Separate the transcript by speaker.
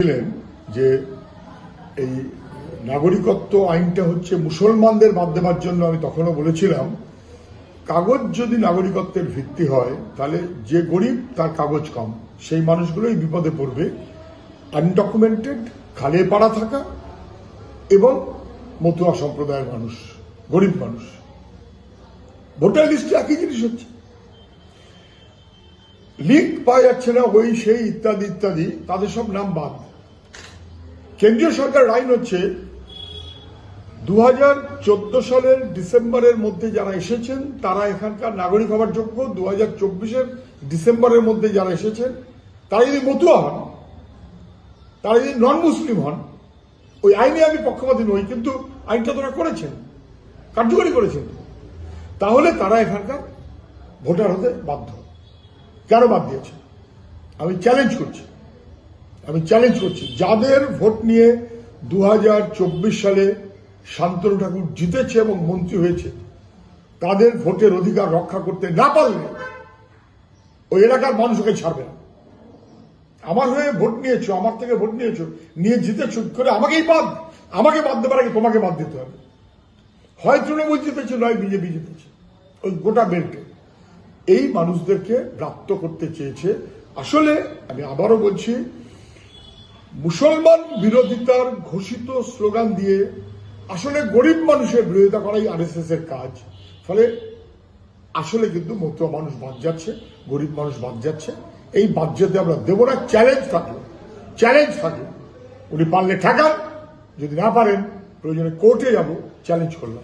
Speaker 1: বলেছিলেন যে এই নাগরিকত্ব আইনটা হচ্ছে মুসলমানদের বাদ দেওয়ার জন্য, আমি তখনও বলেছিলাম কাগজ যদি নাগরিকত্বের ভিত্তি হয় তাহলে যে গরিব তার কাগজ কম, সেই মানুষগুলোই বিপদে পড়বে। আনডকুমেন্টেড, খালে পাড়া থাকা এবং মতুয়া সম্প্রদায়ের মানুষ, গরিব মানুষ, ভোটার লিস্টে একই জিনিস হচ্ছে, লিঙ্ক পাওয়া যাচ্ছে না, ওই সেই ইত্যাদি ইত্যাদি, তাদের সব নাম বাদ। কেন্দ্রীয় সরকার আইন হচ্ছে 2014 সালের ডিসেম্বরের মধ্যে যারা এসেছেন তারা এখানকার নাগরিক হওয়ার যোগ্য। 2024-এর ডিসেম্বরের মধ্যে যারা এসেছেন তারা যদি মতুয়া হন, তারা যদি নন মুসলিম হন, ওই আইনে আমি পক্ষপাতী নই, কিন্তু আইনটা তারা করেছেন, কার্যকরী করেছেন, তাহলে তারা এখানকার ভোটার হতে বাধ্য। কেন বাদ দিয়েছে? আমি চ্যালেঞ্জ করছি যাদের ভোট নিয়ে 2024 সালে শান্তনু ঠাকুর জিতেছে এবং মন্ত্রী হয়েছে, তাদের ভোটের অধিকার রক্ষা করতে না পারলে ওই এলাকার মানুষকে ছাড়বে না। আমার হয়ে ভোট নিয়েছো, আমার থেকে ভোট নিয়েছো, নিয়ে জিতেছো করে আমাকে বাদ দেবার আগে তোমাকে বাদ দিতে হবে। হয় তৃণমূল জিতেছে, নয় বিজেপি জিতেছে, ওই গোটা বেল্টে। এই মানুষদেরকে প্রাপ্ত করতে চেয়েছে। আসলে আমি আবারও বলছি, মুসলমান বিরোধিতার ঘোষিত স্লোগান দিয়ে আসলে গরিব মানুষের বিরোধিতা করাই আরএসএস এর কাজ। ফলে আসলে কিন্তু মতুয়া মানুষ বাদ যাচ্ছে, গরিব মানুষ বাদ যাচ্ছে। এই বাদ যেতে আমরা দেব না। চ্যালেঞ্জ থাকলো, উনি পারলে ঠেকান, যদি না পারেন প্রয়োজনে কোর্টে যাব, চ্যালেঞ্জ করলাম।